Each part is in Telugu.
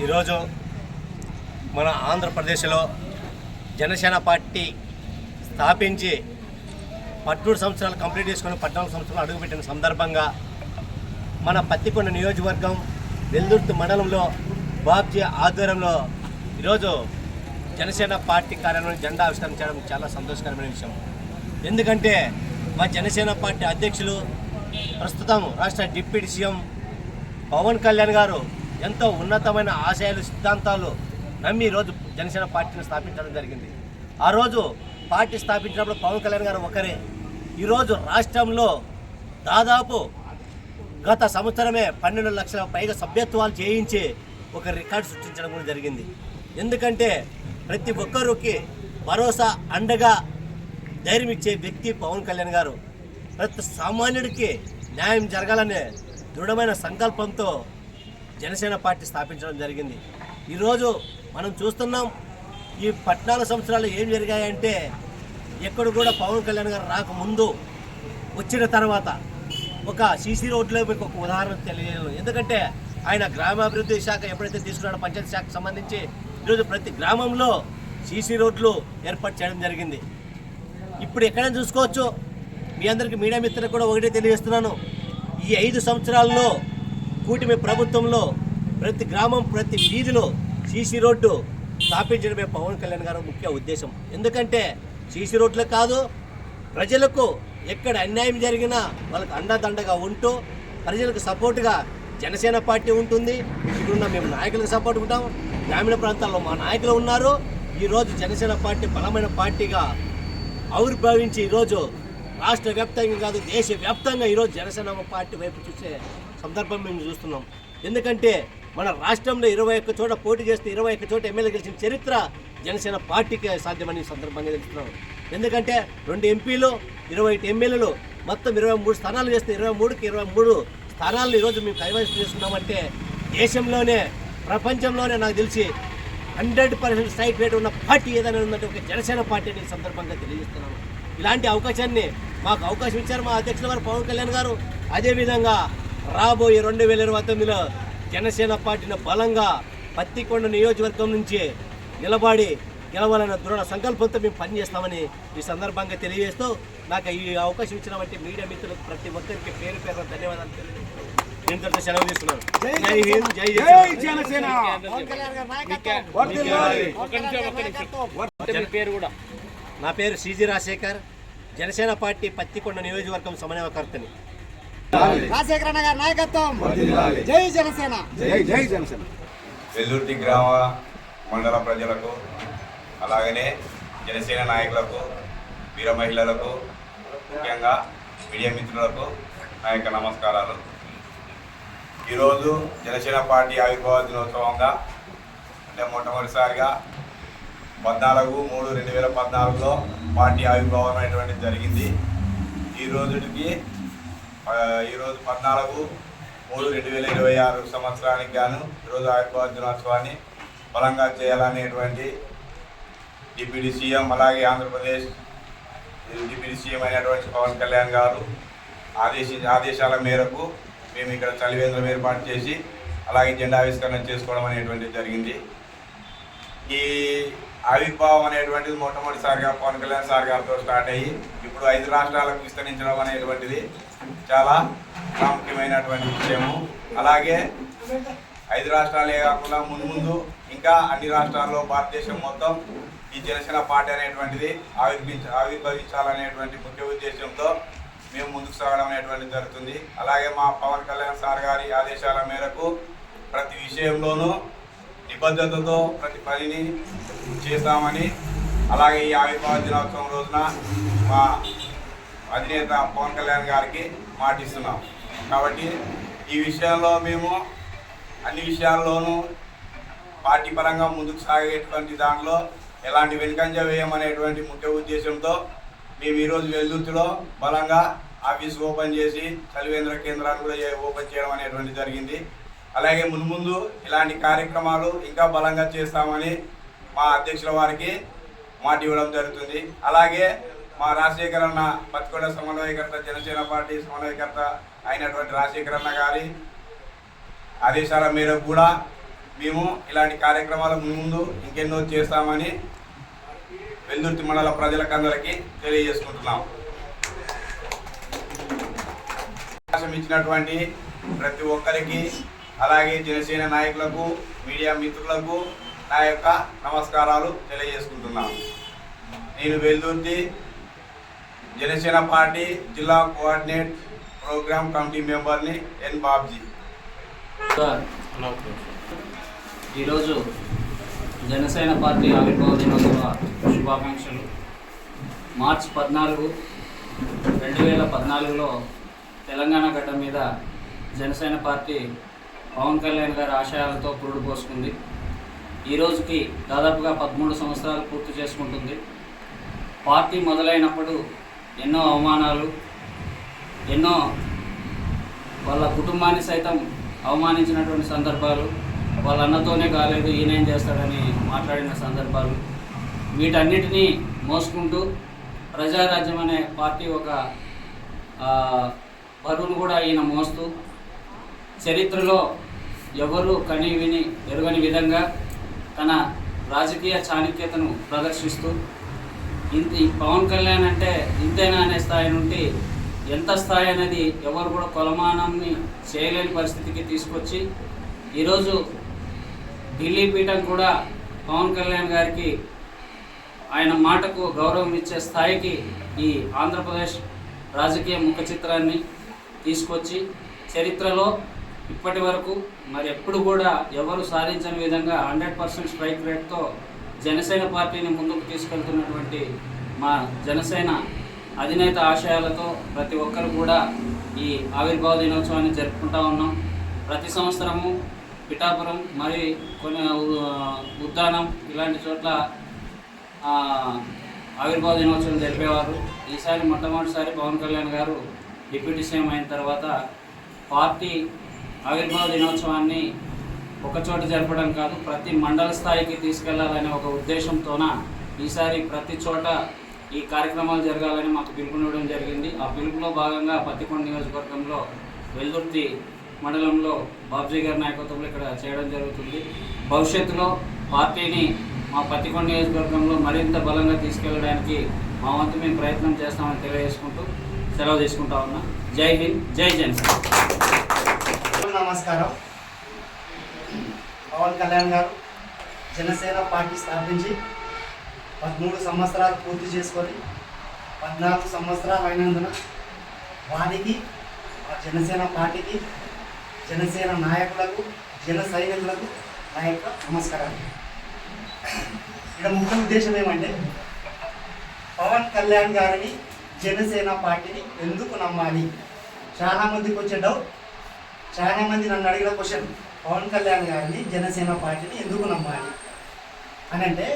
ఈరోజు మన ఆంధ్రప్రదేశ్లో జనసేన పార్టీ స్థాపించి 13 సంవత్సరాలు కంప్లీట్ చేసుకుని 14 సంవత్సరాలు అడుగుపెట్టిన సందర్భంగా మన పత్తికొండ నియోజకవర్గం వెల్దుర్తి మండలంలో బాబ్జీ ఆధ్వర్యంలో ఈరోజు జనసేన పార్టీ కార్యాలయం జెండా ఆవిష్కరణ చేయడం చాలా సంతోషకరమైన విషయం. ఎందుకంటే మా జనసేన పార్టీ అధ్యక్షులు ప్రస్తుతం రాష్ట్ర డిప్యూటీ సీఎం పవన్ కళ్యాణ్ గారు ఎంతో ఉన్నతమైన ఆశయాలు సిద్ధాంతాలు నమ్మి ఈరోజు జనసేన పార్టీని స్థాపించడం జరిగింది. ఆ రోజు పార్టీ స్థాపించినప్పుడు పవన్ కళ్యాణ్ గారు ఒకరే. ఈరోజు రాష్ట్రంలో దాదాపు గత సంవత్సరమే 12 లక్షల పైగా సభ్యత్వాలు చేయించి ఒక రికార్డు సృష్టించడం కూడా జరిగింది. ఎందుకంటే ప్రతి ఒక్కరికి భరోసా అండగా ధైర్యం ఇచ్చే వ్యక్తి పవన్ కళ్యాణ్ గారు. ప్రతి సామాన్యుడికి న్యాయం జరగాలనే దృఢమైన సంకల్పంతో జనసేన పార్టీ స్థాపించడం జరిగింది. ఈరోజు మనం చూస్తున్నాం ఈ 14 సంవత్సరాలు ఏం జరిగాయంటే ఎక్కడ కూడా పవన్ కళ్యాణ్ గారు రాకముందు వచ్చిన తర్వాత ఒక సీసీ రోడ్లో మీకు ఒక ఉదాహరణ తెలియజేయను. ఎందుకంటే ఆయన గ్రామాభివృద్ధి శాఖ ఎప్పుడైతే తీసుకున్నాడో పంచాయతీ శాఖకు సంబంధించి ఈరోజు ప్రతి గ్రామంలో సీసీ రోడ్లు ఏర్పాటు చేయడం జరిగింది. ఇప్పుడు ఎక్కడైనా చూసుకోవచ్చు. మీ అందరికీ మీడియా మిత్రులకు కూడా ఒకటే తెలియజేస్తున్నాను, ఈ 5 సంవత్సరాల్లో కూటమి ప్రభుత్వంలో ప్రతి గ్రామం ప్రతి వీధిలో సీసీ రోడ్డు స్థాపించడమే పవన్ కళ్యాణ్ గారు ముఖ్య ఉద్దేశం. ఎందుకంటే సీసీ రోడ్లే కాదు, ప్రజలకు ఎక్కడ అన్యాయం జరిగినా వాళ్ళకి అండదండగా ఉంటూ ప్రజలకు సపోర్టుగా జనసేన పార్టీ ఉంటుంది. ఇక్కడున్న మేము నాయకులకు సపోర్ట్ ఉంటాం. గ్రామీణ ప్రాంతాల్లో మా నాయకులు ఉన్నారు. ఈరోజు జనసేన పార్టీ బలమైన పార్టీగా ఆవిర్భవించి ఈరోజు రాష్ట్ర వ్యాప్తంగా కాదు దేశవ్యాప్తంగా ఈరోజు జనసేన పార్టీ వైపు చూసే సందర్భం మేము చూస్తున్నాం. ఎందుకంటే మన రాష్ట్రంలో 21 చోట పోటీ చేస్తే 21 చోట ఎమ్మెల్యే గెలిచిన చరిత్ర జనసేన పార్టీకి సాధ్యమని సందర్భంగా తెలుస్తున్నాం. ఎందుకంటే 2 ఎంపీలు 21 ఎమ్మెల్యేలు మొత్తం 23 స్థానాలు చేస్తే 23కి 23 స్థానాలను ఈరోజు మేము కైవసం చేస్తున్నామంటే దేశంలోనే ప్రపంచంలోనే నాకు తెలిసి 100% స్ట్రైక్ రేట్ ఉన్న పార్టీ ఏదైనా ఉందంటే ఒక జనసేన పార్టీని సందర్భంగా తెలియజేస్తున్నాను. ఇలాంటి అవకాశాన్ని మాకు అవకాశం ఇచ్చారు మా అధ్యక్షుల వారు పవన్ కళ్యాణ్ గారు. అదేవిధంగా రాబోయే 2029లో జనసేన పార్టీని బలంగా పత్తికొండ నియోజకవర్గం నుంచి నిలబడి గెలవాలన్న దృఢ సంకల్పంతో మేము పనిచేస్తామని ఈ సందర్భంగా తెలియజేస్తూ నాకు ఈ అవకాశం ఇచ్చిన బట్టి మీడియా మిత్రులకు ప్రతి ఒక్కరికి పేరు పేరు ధన్యవాదాలు తెలియజేస్తూ నేను సెలవు తీసుకున్నాను. జై హింద్, జై జనసేన. నా పేరు సిజి రాజశేఖర్, జనసేన పార్టీ పత్తికొండ నియోజకవర్గం సమన్వయకర్తని. రాజశేఖర గారి నాయకత్వం. జై జనసేన. జై జనసేన. వెల్దుర్తి గ్రామ మండల ప్రజలకు అలాగనే జనసేన నాయకులకు వీర మహిళలకు ముఖ్యంగా మీడియా మిత్రులకు నా యొక్క నమస్కారాలు. ఈరోజు జనసేన పార్టీ ఆవిర్భావ దినోత్సవంగా అంటే మొట్టమొదటిసారిగా 14/3/2014లో పార్టీ ఆవిర్భావం అనేటువంటిది జరిగింది. ఈరోజు 14/3/2026 సంవత్సరానికి గాను ఈరోజు ఆవిర్భావ దినోత్సవాన్ని బలంగా చేయాలనేటువంటి డిప్యూటీ సీఎం అలాగే ఆంధ్రప్రదేశ్ డిప్యూటీ సీఎం అయినటువంటి పవన్ కళ్యాణ్ గారు ఆదేశాల మేరకు మేము ఇక్కడ చలివేంద్రం ఏర్పాటు చేసి అలాగే జెండా ఆవిష్కరణ చేసుకోవడం అనేటువంటిది జరిగింది. ఈ ఆవిర్భావం అనేటువంటిది మొట్టమొదటిసారిగా పవన్ కళ్యాణ్ సార్ గారితో స్టార్ట్ అయ్యి ఇప్పుడు 5 రాష్ట్రాలకు విస్తరించడం అనేటువంటిది చాలా ప్రాముఖ్యమైనటువంటి విషయము. అలాగే 5 రాష్ట్రాలే కాకుండా ముందు ఇంకా అన్ని రాష్ట్రాల్లో భారతదేశం మొత్తం ఈ జనసేన పార్టీ అనేటువంటిది ఆవిర్భవించాలనేటువంటి ముఖ్య ఉద్దేశంతో మేము ముందుకు సాగడం అనేటువంటిది జరుగుతుంది. అలాగే మా పవన్ కళ్యాణ్ సార్ గారి ఆదేశాల మేరకు ప్రతి విషయంలోనూ నిబద్ధతతో ప్రతి పనిని చేస్తామని అలాగే ఈ ఆవిర్భావ దినోత్సవం రోజున మా అధినేత పవన్ కళ్యాణ్ గారికి మాటిస్తున్నాం. కాబట్టి ఈ విషయంలో మేము అన్ని విషయాల్లోనూ పార్టీ పరంగా ముందుకు సాగేటువంటి దానిలో ఎలాంటి వెనుకంజ వేయమనేటువంటి ముఖ్య ఉద్దేశంతో మేము ఈరోజు వెల్దుర్తిలో బలంగా ఆఫీస్ ఓపెన్ చేసి చలివేంద్ర కేంద్రాన్ని కూడా ఓపెన్ చేయడం అనేటువంటి జరిగింది. అలాగే ముందు ఇలాంటి కార్యక్రమాలు ఇంకా బలంగా చేస్తామని మా అధ్యక్షుల వారికి మాట ఇవ్వడం జరుగుతుంది. అలాగే మా రాజశేఖర్ అన్న పత్తికొండ సమన్వయకర్త, జనసేన పార్టీ సమన్వయకర్త అయినటువంటి రాజశేఖర్ అన్న గారి ఆదేశాల మేరకు కూడా మేము ఇలాంటి కార్యక్రమాల ముందు ఇంకెన్నో చేస్తామని వెల్దుర్తి మండల ప్రజలకందరికీ తెలియజేసుకుంటున్నాం. అవకాశం ఇచ్చినటువంటి ప్రతి ఒక్కరికి, అలాగే జనసేన నాయకులకు, మీడియా మిత్రులకు నా యొక్క నమస్కారాలు తెలియజేసుకుంటున్నాను. నేను వెల్దుర్తి జనసేన పార్టీ జిల్లా కోఆర్డినేట్ ప్రోగ్రామ్ కమిటీ మెంబర్ని ఎన్ బాబ్జీ. ఈరోజు జనసేన పార్టీ ఆవిర్భావ దినోత్సవ శుభాకాంక్షలు. మార్చి 14, 2014లో తెలంగాణ గడ్డ మీద జనసేన పార్టీ పవన్ కళ్యాణ్ గారి ఆశయాలతో పురుడు పోసుకుంది. ఈ రోజుకి దాదాపుగా 13 సంవత్సరాలు పూర్తి చేసుకుంటుంది. పార్టీ మొదలైనప్పుడు ఎన్నో అవమానాలు, ఎన్నో వాళ్ళ కుటుంబాన్ని సైతం అవమానించినటువంటి సందర్భాలు, వాళ్ళ అన్నతోనే కాలేదు ఈయనేం చేస్తాడని మాట్లాడిన సందర్భాలు, వీటన్నిటినీ మోసుకుంటూ ప్రజారాజ్యం అనే పార్టీ ఒక బరువును కూడా ఈయన మోస్తూ చరిత్రలో ఎవరు కని విని ఎరుగని విధంగా తన రాజకీయ చాణక్యతను ప్రదర్శిస్తూ ఈ పవన్ కళ్యాణ్ అంటే ఇంతేనా అనే స్థాయి నుండి ఎంత స్థాయి అనేది ఎవరు కూడా కొలమానాన్ని చేయలేని పరిస్థితికి తీసుకొచ్చి ఈరోజు ఢిల్లీ పీఠం కూడా పవన్ కళ్యాణ్ గారికి ఆయన మాటకు గౌరవం ఇచ్చే స్థాయికి ఈ ఆంధ్రప్రదేశ్ రాజకీయ ముఖ చిత్రాన్ని తీసుకొచ్చి చరిత్రలో ఇప్పటి వరకు మరి ఎప్పుడు కూడా ఎవరు సాధించని విధంగా 100% స్ట్రైక్ రేట్తో జనసేన పార్టీని ముందుకు తీసుకెళ్తున్నటువంటి మా జనసేన అధినేత ఆశయాలతో ప్రతి ఒక్కరు కూడా ఈ ఆవిర్భావ దినోత్సవాన్ని జరుపుకుంటూ ఉన్నాం. ప్రతి సంవత్సరము పిఠాపురం మరి కొన్ని ఉద్దానం ఇలాంటి చోట్ల ఆవిర్భావ దినోత్సవం జరిపేవారు. ఈసారి మొట్టమొదటిసారి పవన్ కళ్యాణ్ గారు డిప్యూటీ సీఎం అయిన తర్వాత పార్టీ ఆవిర్భావ దినోత్సవాన్ని ఒకచోట జరపడం కాదు, ప్రతి మండల స్థాయికి తీసుకెళ్లాలనే ఒక ఉద్దేశంతోన ఈసారి ప్రతి చోట ఈ కార్యక్రమాలు జరగాలని మాకు పిలుపునివ్వడం జరిగింది. ఆ పిలుపులో భాగంగా పత్తికొండ నియోజకవర్గంలో వెల్దుర్తి మండలంలో బాబ్జీ గారి నాయకత్వంలో ఇక్కడ చేయడం జరుగుతుంది. భవిష్యత్తులో పార్టీని మా పత్తికొండ నియోజకవర్గంలో మరింత బలంగా తీసుకెళ్ళడానికి మా వంతు మేము ప్రయత్నం చేస్తామని తెలియజేసుకుంటూ సెలవు తీసుకుంటా ఉన్నా. జై హింద్, జై జనసేన. నమస్కారం. పవన్ కళ్యాణ్ గారు జనసేన పార్టీ స్థాపించి 13 సంవత్సరాలు పూర్తి చేసుకొని 14 సంవత్సరాలు అయినందున వారికి ఆ జనసేన పార్టీకి, జనసేన నాయకులకు, జన సైనికులకు నా యొక్క నమస్కారాలు. ఇక్కడ ముఖ్య ఉద్దేశం ఏమంటే పవన్ కళ్యాణ్ గారిని, జనసేన పార్టీని ఎందుకు నమ్మాలి? చాలామందికి వచ్చే డౌట్, చాలామంది నన్ను అడిగిన క్వశ్చన్, పవన్ కళ్యాణ్ గారిని, జనసేన పార్టీని ఎందుకు నమ్మాలి అని అంటే,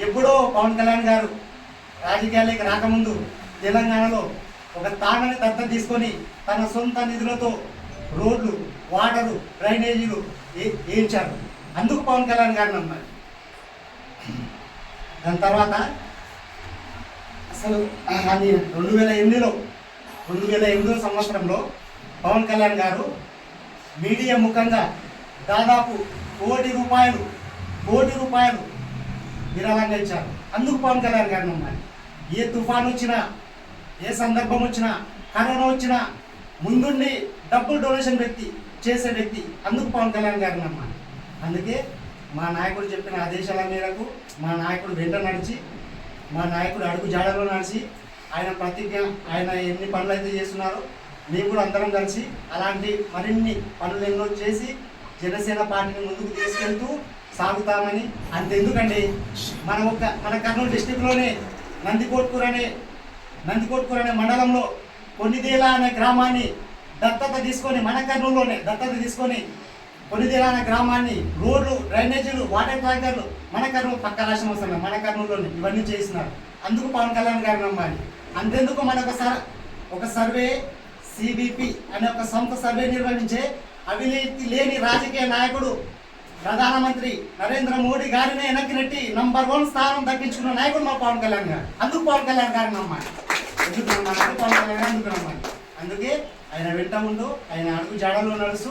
ఎప్పుడో పవన్ కళ్యాణ్ గారు రాజకీయాల్లోకి రాకముందు తెలంగాణలో ఒక తాండని దత్తత తీసుకొని తన సొంత నిధులతో రోడ్లు, వాటరు, డ్రైనేజీలు వేయించారు. అందుకు పవన్ కళ్యాణ్ గారిని నమ్మాలి. దాని తర్వాత అసలు 2008 సంవత్సరంలో పవన్ కళ్యాణ్ గారు మీడియా ముఖంగా దాదాపు కోటి రూపాయలు విరాళంగా ఇచ్చారు. అందుకు పవన్ కళ్యాణ్ గారిని నమ్మాలి. ఏ తుఫాను వచ్చినా, ఏ సందర్భం వచ్చినా, కరోనా వచ్చినా ముందుండి డబ్బులు డొనేషన్ చేసే వ్యక్తి అందుకు పవన్ కళ్యాణ్ గారిని నమ్మాలి. అందుకే మా నాయకుడు చెప్పిన ఆదేశాల మేరకు మా నాయకుడు వెంట నడిచి, మా నాయకుడు అడుగు జాడలో నడిచి, ఆయన ప్రతిజ్ఞ, ఆయన ఎన్ని పనులు అయితే చేస్తున్నారో మేము కూడా అందరం కలిసి అలాంటి మరిన్ని పనులు ఎన్నో చేసి జనసేన పార్టీని ముందుకు తీసుకెళ్తూ సాగుతామని. అంతెందుకండి, మన కర్నూలు డిస్టిక్లోనే నందికోట్కూర్ అనే మండలంలో కొన్నిదేల అనే గ్రామాన్ని దత్తత తీసుకొని, మన కర్నూలులోనే దత్తత తీసుకొని కొన్నిదేల అనే గ్రామాన్ని రోడ్లు, డ్రైనేజీలు, వాటర్ ట్యాంకర్లు మన కర్నూలు, పక్క రాష్ట్రం వస్తున్నాయి, మన కర్నూలులోనే ఇవన్నీ చేస్తున్నారు. అందుకు పవన్ కళ్యాణ్ గారిని నమ్మాలి. అంతెందుకు మనకు ఒక సర్వే సిబిపి అనే ఒక సంస్థ సర్వే నిర్వహించే అవినీతి లేని రాజకీయ నాయకుడు ప్రధానమంత్రి నరేంద్ర మోడీ గారిని వెనక్కి నెట్టి #1 స్థానం దక్కించుకున్న నాయకుడు మా పవన్ కళ్యాణ్ గారు. అందుకు పవన్ కళ్యాణ్ గారిని నమ్మాలి. ఎందుకు నమ్మాలంటే పవన్ కళ్యాణ్ గారు అందుకు నమ్మాలి. అందుకే ఆయన వెంట ముందు ఆయన అడుగు జాడలో నడుస్తూ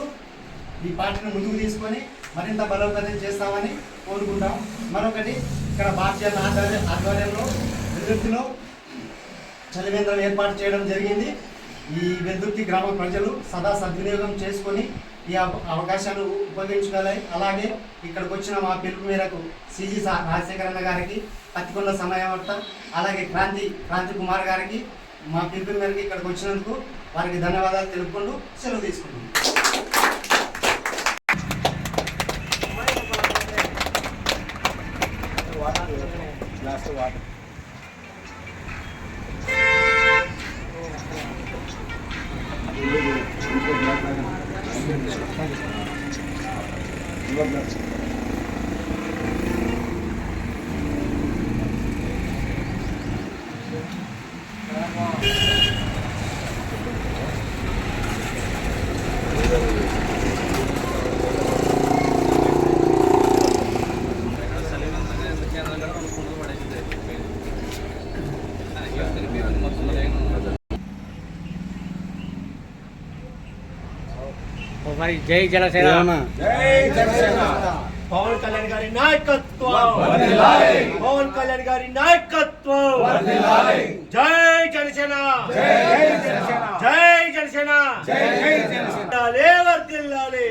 ఈ పార్టీని ముందుకు తీసుకొని మరింత బలోపేతం చేస్తామని కోరుకుంటాం. మరొకటి ఇక్కడ భారతీయ ఆధ్వర్యంలో వెల్దుర్తిలో చలివేంద్రం ఏర్పాటు చేయడం జరిగింది. ఈ వెల్దుర్తి గ్రామ ప్రజలు సదా సద్వినియోగం చేసుకొని ఈ అవకాశాలు ఉపయోగించుకోవాలి. అలాగే ఇక్కడికి వచ్చిన మా పిలుపు మేరకు సిజి రాజశేఖర అన్న గారికి, పత్తికొండ సమయవర్త, అలాగే క్రాంతి కుమార్ గారికి మా పిలుపు మేరకు ఇక్కడికి వచ్చినందుకు వారికి ధన్యవాదాలు తెలుపుకుంటూ సెలవు తీసుకుంటున్నాం. జై జనసేన. పవన్ కళ్యాణ్ గారి నాయకత్వం, పవన్ కళ్యాణ్ గారి నాయకత్వం. జై జనసేన, జై జనసేన, వర్ధిల్లాలి.